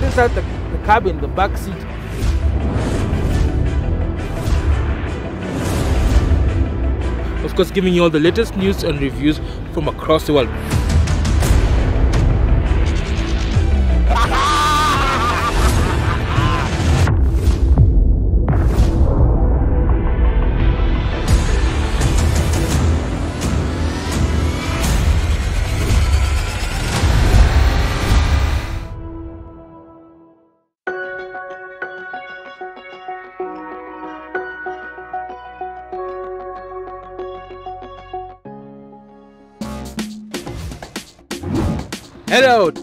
inside the cabin, the back seat. Of course, giving you all the latest news and reviews from across the world. Head out.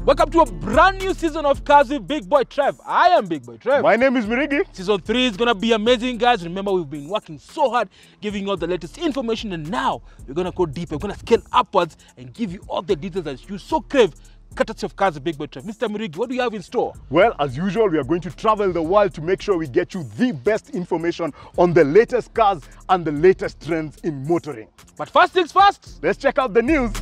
Welcome to a brand new season of Cars with Big Boy Trev. I am Big Boy Trev. My name is Mirigi. Season 3 is going to be amazing, guys. Remember, we've been working so hard, giving you all the latest information, and now we're going to go deeper. We're going to scale upwards and give you all the details that you so crave, courtesy of Cars with Big Boy Trev. Mr. Mirigi, what do you have in store? Well, as usual, we are going to travel the world to make sure we get you the best information on the latest cars and the latest trends in motoring. But first things first, let's check out the news.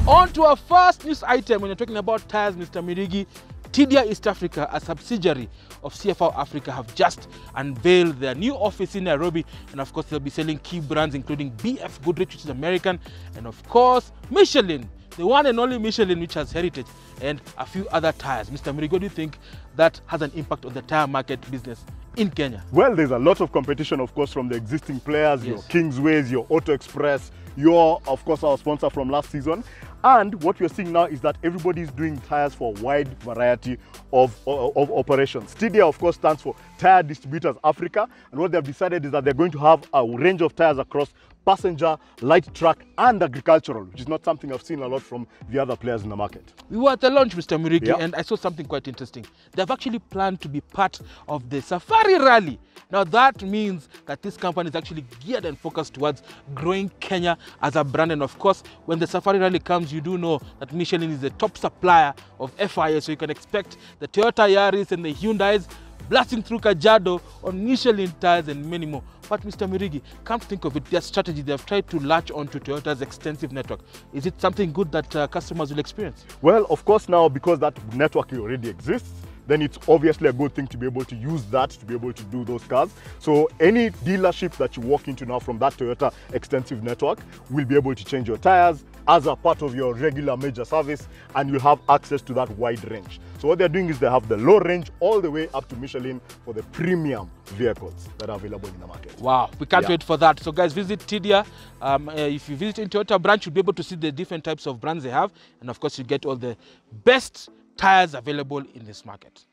On to our first news item. When you're talking about tires, Mr. Mirigi, Tydia East Africa, a subsidiary of CFR Africa, have just unveiled their new office in Nairobi, and of course they'll be selling key brands including BF Goodrich, which is American, and of course Michelin, the one and only Michelin, which has heritage, and a few other tires. Mr. Mirigi, what do you think that has an impact on the tire market business in Kenya? Well, there's a lot of competition, of course, from the existing players, yes. Your Kingsways, your Auto Express, your, of course, our sponsor from last season. And what we're seeing now is that everybody is doing tires for a wide variety of operations. Tydia, of course, stands for Tire Distributors Africa. And what they've decided is that they're going to have a range of tires across passenger, light truck, and agricultural, which is not something I've seen a lot from the other players in the market. We were at the launch, Mr. Mirigi, yeah. And I saw something quite interesting. They've actually planned to be part of the Safari Rally. Now that means that this company is actually geared and focused towards growing Kenya as a brand. And of course, when the Safari Rally comes, you do know that Michelin is the top supplier of FIA, so you can expect the Toyota Yaris and the Hyundais blasting through Kajiado on Michelin tires and many more. But Mr. Mirigi, come to think of it, their strategy, they have tried to latch onto Toyota's extensive network. Is it something good that customers will experience? Well, of course now, because that network already exists, then it's obviously a good thing to be able to use that to be able to do those cars. So any dealership that you walk into now from that Toyota extensive network will be able to change your tires as a part of your regular major service, and you have access to that wide range. So what they're doing is they have the low range all the way up to Michelin for the premium vehicles that are available in the market. Wow, we can't wait for that. So guys, visit Tydia. If you visit a Toyota branch, you'll be able to see the different types of brands they have, and of course you get all the best tires available in this market.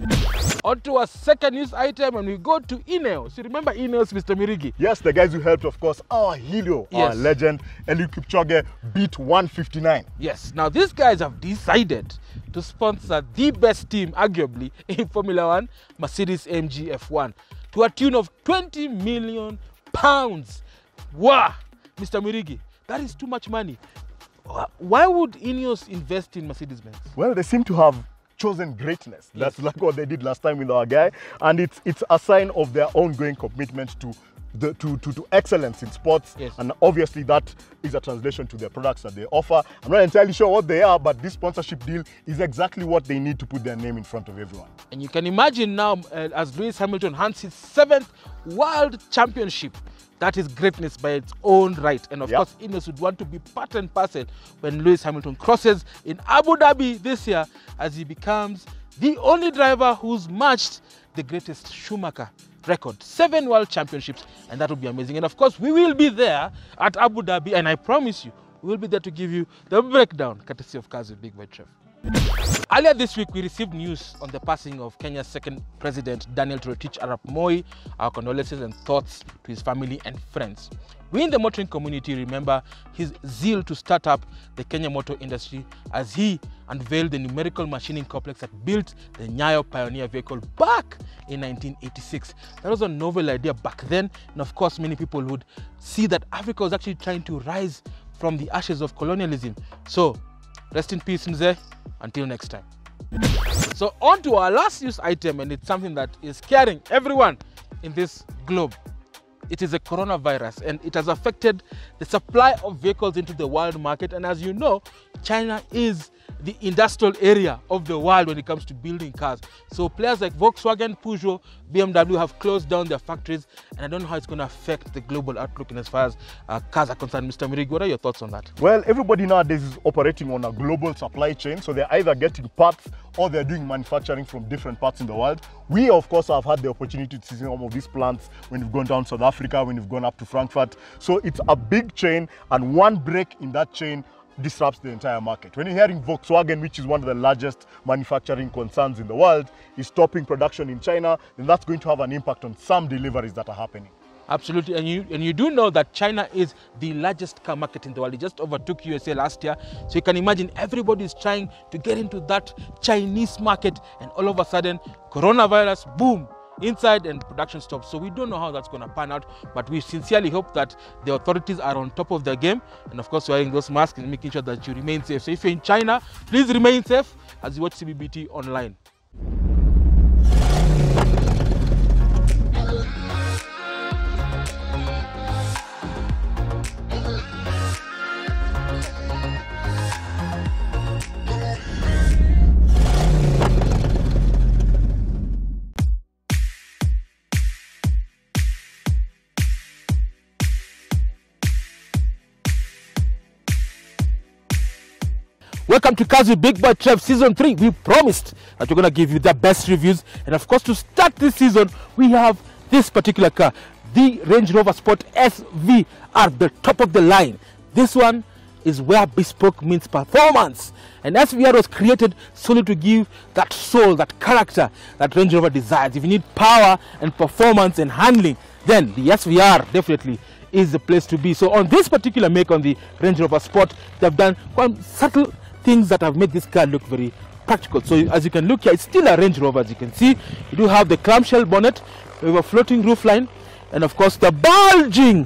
On to our second news item, and we go to INEOS. You remember INEOS, Mr. Mirigi? Yes, the guys who helped, of course, our hero, our legend, Eliud Kipchoge, beat 159. Yes, now these guys have decided to sponsor the best team, arguably, in Formula 1, Mercedes-AMG F1, to a tune of £20 million. Wow! Mr. Mirigi, that is too much money. Why would INEOS invest in Mercedes-Benz? Well, they seem to have chosen greatness. That's like what they did last time with our guy, and it's a sign of their ongoing commitment to excellence in sports, and obviously that is a translation to the products that they offer. I'm not entirely sure what they are, but this sponsorship deal is exactly what they need to put their name in front of everyone. And you can imagine now, as Lewis Hamilton hunts his 7th World Championship, that is greatness by its own right. And of course, INEOS would want to be part and parcel when Lewis Hamilton crosses in Abu Dhabi this year, as he becomes the only driver who's matched the greatest Schumacher record, 7 World Championships, and that will be amazing. And of course, we will be there at Abu Dhabi, and I promise you, we will be there to give you the breakdown, courtesy of Cars with Big Boy Trev. Earlier this week, we received news on the passing of Kenya's second president, Daniel Toroitich Arap Moi. Our condolences and thoughts to his family and friends. We in the motoring community remember his zeal to start up the Kenya motor industry as he unveiled the numerical machining complex that built the Nyayo Pioneer vehicle back in 1986. That was a novel idea back then, and of course many people would see that Africa was actually trying to rise from the ashes of colonialism. So rest in peace, Mzee. Until next time. So on to our last news item, and it's something that is scaring everyone in this globe. It is a coronavirus, and it has affected the supply of vehicles into the world market. And as you know, China is the industrial area of the world when it comes to building cars. So players like Volkswagen, Peugeot, BMW have closed down their factories, and I don't know how it's going to affect the global outlook in as far as cars are concerned. Mr. Mirigi, what are your thoughts on that? Well, everybody nowadays is operating on a global supply chain, so they're either getting parts or they're doing manufacturing from different parts in the world. We, of course, have had the opportunity to see some of these plants when we've gone down South Africa, when we've gone up to Frankfurt. So it's a big chain, and one break in that chain disrupts the entire market. When you're hearing Volkswagen, which is one of the largest manufacturing concerns in the world, is stopping production in China, then that's going to have an impact on some deliveries that are happening. Absolutely, and you do know that China is the largest car market in the world. It just overtook USA last year. So you can imagine everybody is trying to get into that Chinese market, and all of a sudden, coronavirus, boom, inside and production stops. So we don't know how that's going to pan out, but we sincerely hope that the authorities are on top of the game, and of course wearing those masks and making sure that you remain safe. So if you're in China, please remain safe as you watch CBBT online. Welcome to Cars with Big Boy Trev Season 3. We promised that we're going to give you the best reviews. And of course, to start this season, we have this particular car, the Range Rover Sport SVR, the top of the line. This one is where bespoke means performance. And SVR was created solely to give that soul, that character that Range Rover desires. If you need power and performance and handling, then the SVR definitely is the place to be. So on this particular make, on the Range Rover Sport, they've done quite subtle things that have made this car look very practical. So as you can look here, it's still a Range Rover. As you can see, you do have the clamshell bonnet with a floating roof line, and of course the bulging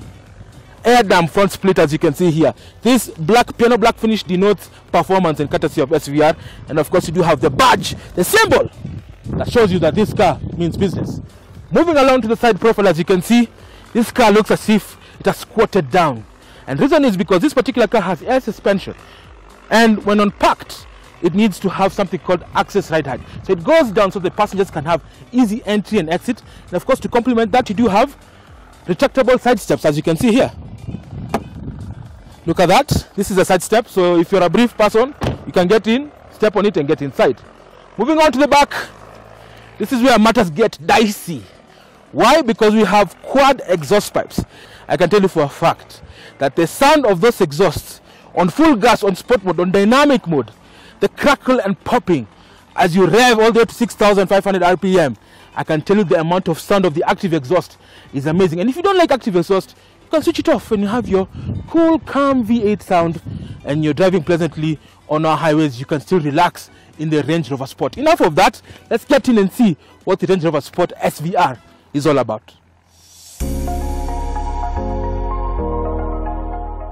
air dam front split. As you can see here, this black piano black finish denotes performance and courtesy of SVR. And of course you do have the badge, the symbol that shows you that this car means business. Moving along to the side profile, as you can see, this car looks as if it has squatted down, and the reason is because this particular car has air suspension, and when unpacked, it needs to have something called access ride height. So it goes down so the passengers can have easy entry and exit. And of course, to complement that, you do have retractable side steps, as you can see here. Look at that. This is a side step. So if you're a brief person, you can get in, step on it and get inside. Moving on to the back, this is where matters get dicey. Why? Because we have quad exhaust pipes. I can tell you for a fact that the sound of those exhausts on full gas, on sport mode, on dynamic mode, the crackle and popping as you rev all the way to 6,500 RPM, I can tell you the amount of sound of the active exhaust is amazing. And if you don't like active exhaust, you can switch it off and you have your cool, calm V8 sound, and you're driving pleasantly on our highways. You can still relax in the Range Rover Sport. Enough of that, let's get in and see what the Range Rover Sport SVR is all about.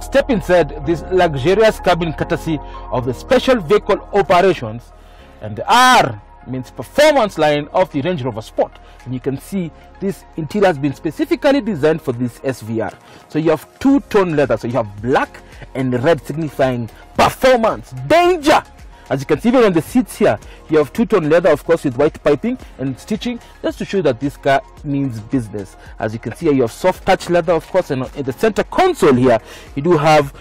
Step inside this luxurious cabin courtesy of the Special Vehicle Operations, and the R means performance line of the Range Rover Sport. And you can see this interior has been specifically designed for this SVR. So you have two-tone leather, so you have black and red signifying performance, danger. As you can see, even on the seats here, you have two-tone leather, of course, with white piping and stitching, just to show that this car means business. As you can see here, you have soft touch leather, of course, and in the center console here, you do have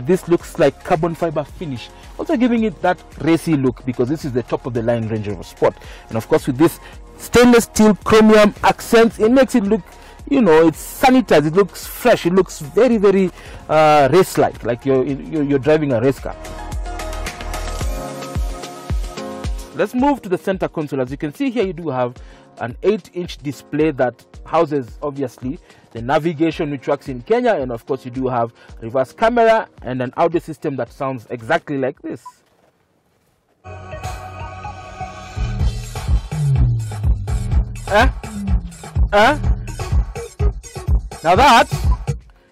this looks like carbon fiber finish, also giving it that racy look, because this is the top of the line Range Rover Sport. And of course, with this stainless steel chromium accents, it makes it look, you know, it's sanitized, it looks fresh, it looks very, very race-like you're driving a race car. Let's move to the center console. As you can see here, you do have an 8-inch display that houses obviously the navigation which works in Kenya, and of course you do have reverse camera and an audio system that sounds exactly like this. Now that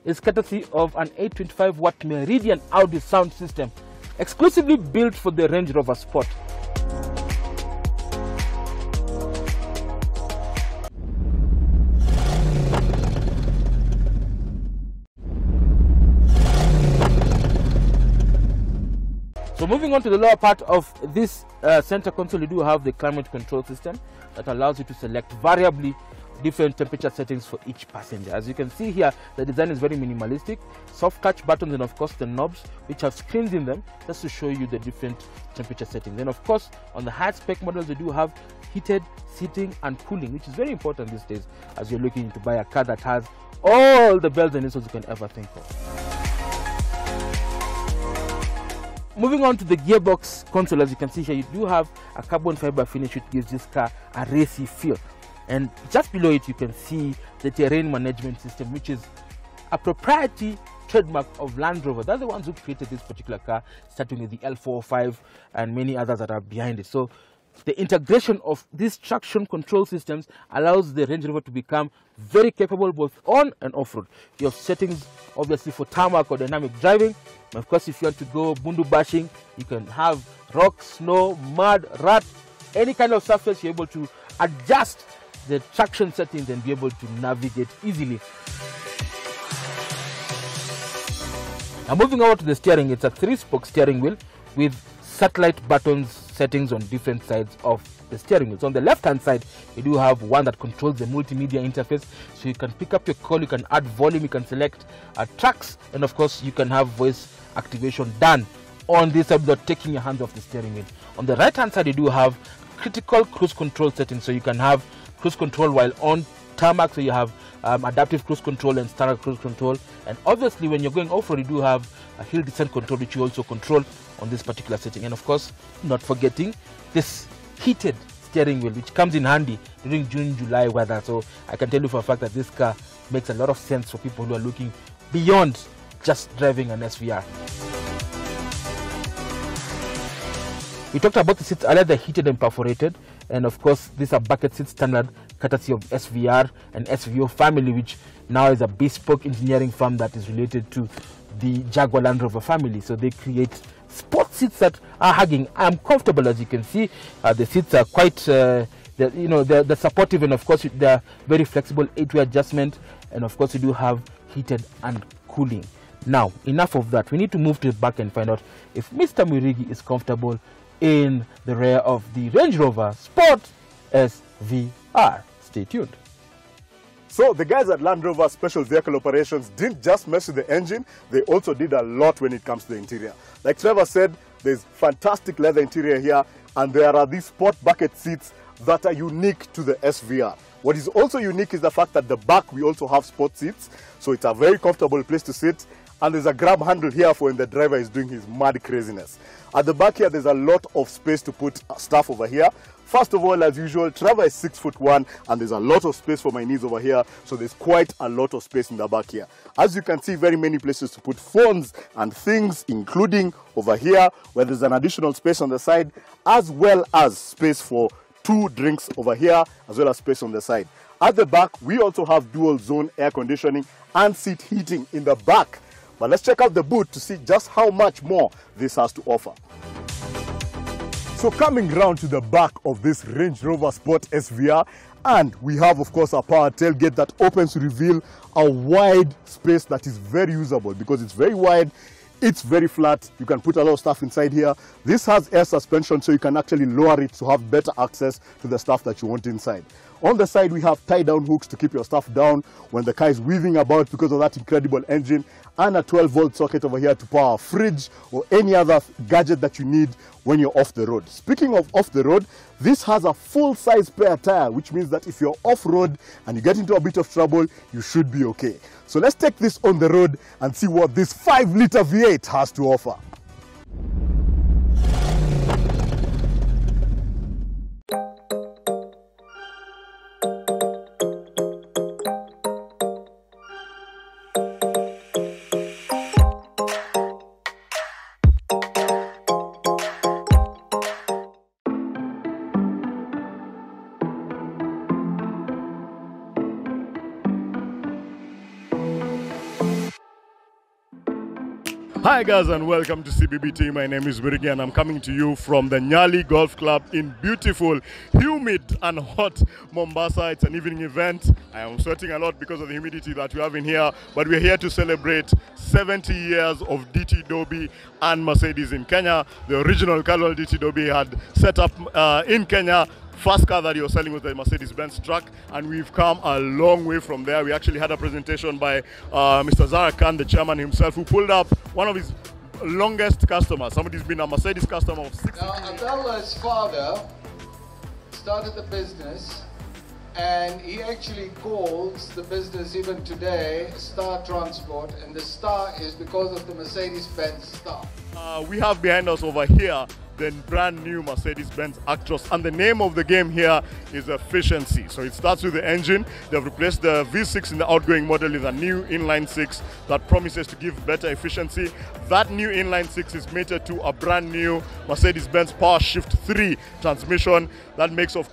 is courtesy of an 825 watt Meridian audio sound system exclusively built for the Range Rover Sport. So moving on to the lower part of this center console, you do have the climate control system that allows you to select variably different temperature settings for each passenger. As you can see here, the design is very minimalistic. Soft touch buttons and of course the knobs which have screens in them just to show you the different temperature settings. And of course on the high spec models you do have heated seating and cooling, which is very important these days as you're looking to buy a car that has all the bells and whistles you can ever think of. Moving on to the gearbox console, as you can see here, you do have a carbon fiber finish which gives this car a racy feel. And just below it, you can see the terrain management system, which is a proprietary trademark of Land Rover. They're the ones who created this particular car, starting with the L405 and many others that are behind it. So the integration of these traction control systems allows the Range Rover to become very capable both on and off-road. You have settings obviously for tarmac or dynamic driving. And of course, if you want to go bundu bashing, you can have rock, snow, mud, rut, any kind of surface. You're able to adjust the traction settings and be able to navigate easily. Now moving over to the steering, it's a 3-spoke steering wheel with satellite buttons settings on different sides of the steering wheel. So on the left hand side, you do have one that controls the multimedia interface, so you can pick up your call, you can add volume, you can select tracks, and of course you can have voice activation done on this side without taking your hands off the steering wheel. On the right hand side, you do have critical cruise control settings, so you can have cruise control while on tarmac, so you have adaptive cruise control and standard cruise control. And obviously when you're going off-road, you do have a hill descent control which you also control on this particular setting. And of course, not forgetting this heated steering wheel which comes in handy during June, July weather. So I can tell you for a fact that this car makes a lot of sense for people who are looking beyond just driving an SVR. We talked about the seats earlier, they're heated and perforated, and of course these are bucket seats standard courtesy of SVR and SVO family, which now is a bespoke engineering firm that is related to the Jaguar Land Rover family. So they create sport seats that are hugging. I'm comfortable, as you can see. The seats are quite they're supportive, and of course they're very flexible, 8-way adjustment, and of course you do have heated and cooling. Now enough of that, we need to move to the back and find out if Mr. Mwirigi is comfortable in the rear of the Range Rover Sport SVR. Stay tuned. So the guys at Land Rover Special Vehicle Operations didn't just mess with the engine, they also did a lot when it comes to the interior. Like Trevor said, there's fantastic leather interior here, and there are these sport bucket seats that are unique to the SVR. What is also unique is the fact that the back we also have sport seats, so it's a very comfortable place to sit. And there's a grab handle here for when the driver is doing his mad craziness. At the back here, there's a lot of space to put stuff over here. First of all, as usual, Trevor is 6'1", and there's a lot of space for my knees over here, so there's quite a lot of space in the back here. As you can see, very many places to put phones and things, including over here, where there's an additional space on the side, as well as space for 2 drinks over here, as well as space on the side. At the back, we also have dual zone air conditioning and seat heating in the back. But let's check out the boot to see just how much more this has to offer. So coming round to the back of this Range Rover Sport SVR, and we have of course a power tailgate that opens to reveal a wide space that is very usable because it's very wide, it's very flat, you can put a lot of stuff inside here. This has air suspension, so you can actually lower it to have better access to the stuff that you want inside. On the side, we have tie-down hooks to keep your stuff down when the car is weaving about because of that incredible engine, and a 12-volt socket over here to power a fridge or any other gadget that you need when you're off the road. Speaking of off the road, this has a full-size spare tire, which means that if you're off-road and you get into a bit of trouble, you should be okay. So let's take this on the road and see what this 5-liter V8 has to offer. Hi guys and welcome to CBBT. My name is Birigi and I'm coming to you from the Nyali Golf Club in beautiful, humid and hot Mombasa. It's an evening event. I am sweating a lot because of the humidity that we have in here, but we're here to celebrate 70 years of DT Dobby and Mercedes in Kenya. The original Colonel DT Dobby had set up in Kenya. First car that he was selling was the Mercedes-Benz truck, and we've come a long way from there. We actually had a presentation by Mr. Zara Khan, the chairman himself, who pulled up one of his longest customers. Somebody's been a Mercedes customer of 60 years. Abdullah's father started the business, and he actually calls the business even today Star Transport, and the star is because of the Mercedes-Benz star. We have behind us over here the brand new Mercedes-Benz Actros, and the name of the game here is efficiency. So it starts with the engine. They've replaced the V6 in the outgoing model with a new inline 6 that promises to give better efficiency. That new inline 6 is mated to a brand new Mercedes-Benz Power Shift 3 transmission. That makes it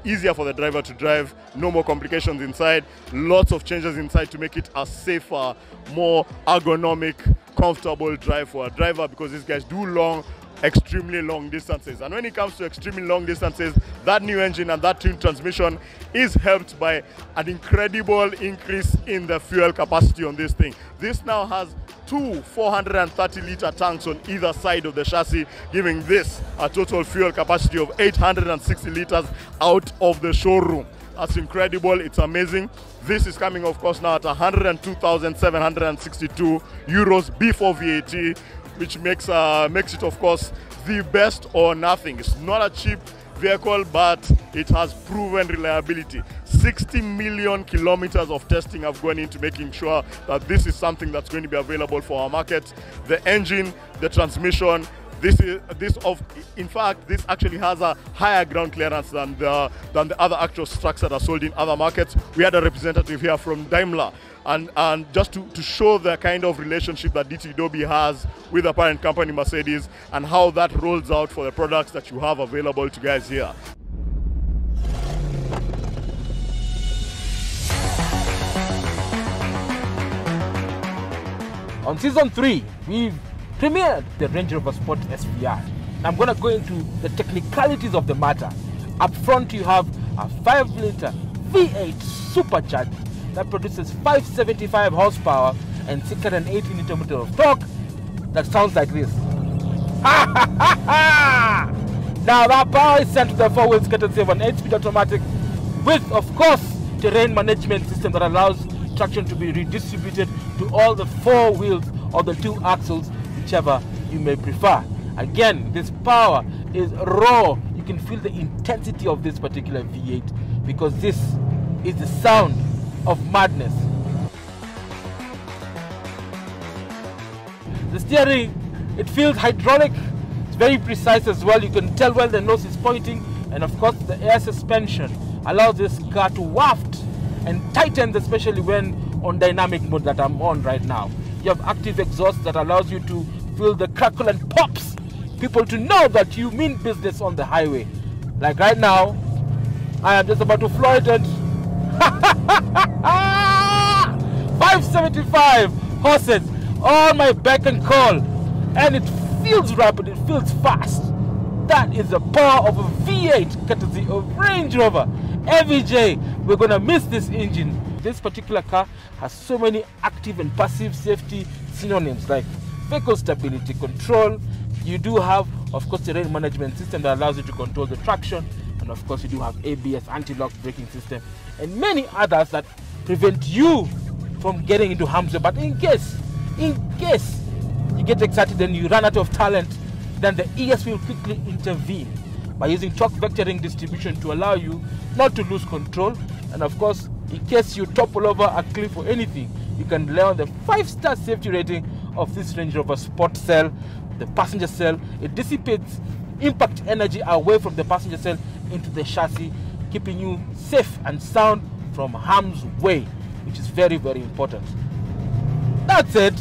easier for the driver to drive. No more complications inside. Lots of changes inside to make it a safer, more ergonomic, comfortable drive for a driver, because these guys do extremely long distances. And when it comes to extremely long distances, that new engine and that twin transmission is helped by an incredible increase in the fuel capacity on this thing. This now has two 430-litre tanks on either side of the chassis, giving this a total fuel capacity of 860 litres out of the showroom. That's incredible. It's amazing. This is coming, of course, now at 102,762 euros before VAT, which makes it, of course, the best or nothing. It's not a cheap vehicle, but it has proven reliability. 60 million kilometers of testing have gone into making sure that this is something that's going to be available for our market. The engine, the transmission, in fact, this actually has a higher ground clearance than the other Actros trucks that are sold in other markets. We had a representative here from Daimler, and just to show the kind of relationship that DT Dobby has with the parent company Mercedes, and how that rolls out for the products that you have available to guys here. On season 3, we've premiered the Range Rover Sport SVR. I'm going to go into the technicalities of the matter. Up front, you have a 5-litre V8 supercharged that produces 575 horsepower and 680 Nm of torque. That sounds like this. Now that power is sent to the 4 wheels courtesy of an 8-speed automatic with, of course, terrain management system that allows traction to be redistributed to all the 4 wheels or the 2 axles, whichever you may prefer. Again, this power is raw. You can feel the intensity of this particular V8, because this is the sound of madness. The steering, it feels hydraulic. It's very precise as well. You can tell where the nose is pointing, and of course the air suspension allows this car to waft and tighten, especially when on dynamic mode that I'm on right now. You have active exhaust that allows you to feel the crackle and pops, people to know that you mean business on the highway. Like right now, I am just about to floor it, and 575 horses on my beck and call, and it feels rapid, it feels fast. That is the power of a V8 courtesy of Range Rover. Every day we're gonna miss this engine. This particular car has so many active and passive safety synonyms like vehicle stability control. You do have, of course, terrain management system that allows you to control the traction, and of course you do have ABS, anti-lock braking system, and many others that prevent you from getting into harm's way. But in case you get excited and you run out of talent, then the ES will quickly intervene by using torque vectoring distribution to allow you not to lose control. And of course, in case you topple over a cliff or anything, you can rely on the 5-star safety rating of this Range Rover Sport cell, the passenger cell. It dissipates impact energy away from the passenger cell into the chassis, keeping you safe and sound from harm's way, which is very, very important. That's it.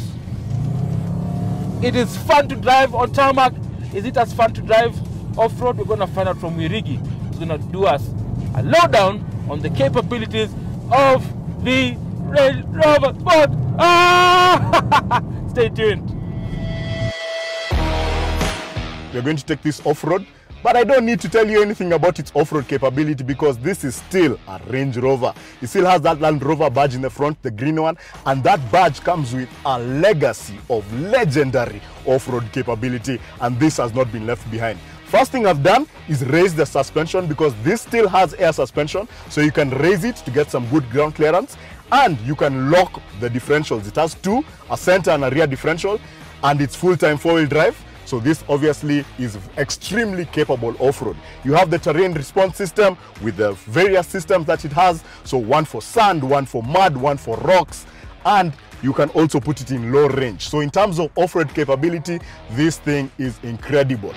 It is fun to drive on tarmac. Is it as fun to drive off-road? We're going to find out from Wirigi, who's going to do us a lowdown on the capabilities of the Range Rover Sport. Stay tuned. we're going to take this off-road. But I don't need to tell you anything about its off-road capability because this is still a Range Rover. It still has that Land Rover badge in the front, the green one, and that badge comes with a legacy of legendary off-road capability, and this has not been left behind. First thing I've done is raise the suspension because this still has air suspension, so you can raise it to get some good ground clearance, and you can lock the differentials. It has two, a center and a rear differential, and it's full-time four-wheel drive. So this obviously is extremely capable off-road. You have the terrain response system with the various systems that it has. So one for sand, one for mud, one for rocks, and you can also put it in low range. So in terms of off-road capability, this thing is incredible.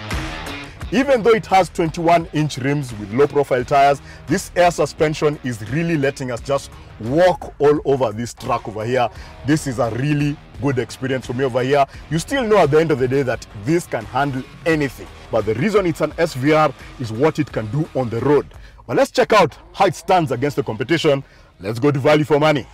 Even though it has 21-inch rims with low-profile tires, this air suspension is really letting us just walk all over this track over here. This is a really good experience for me over here. You still know at the end of the day that this can handle anything. But the reason it's an SVR is what it can do on the road. Well, let's check out how it stands against the competition. Let's go to value for money.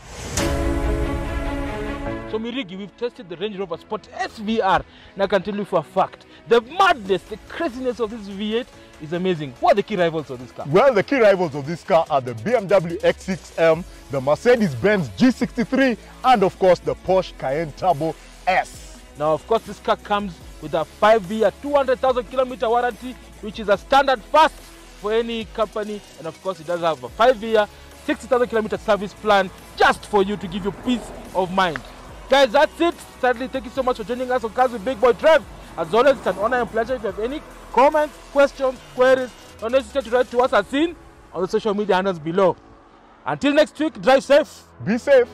So Mirigi, we've tested the Range Rover Sport SVR, and I can tell you for a fact, the madness, the craziness of this V8 is amazing. What are the key rivals of this car? Well, the key rivals of this car are the BMW X6M, the Mercedes-Benz G63, and of course the Porsche Cayenne Turbo S. Now, of course, this car comes with a 5-year, 200,000 kilometer warranty, which is a standard first for any company, and of course, it does have a 5-year, 60,000 kilometer service plan just for you to give you peace of mind. Guys, that's it. Sadly, thank you so much for joining us on Cars with Big Boy Trev. As always, it's an honor and pleasure. If you have any comments, questions, queries, don't hesitate to write to us as seen on the social media handles below. Until next week, drive safe. Be safe.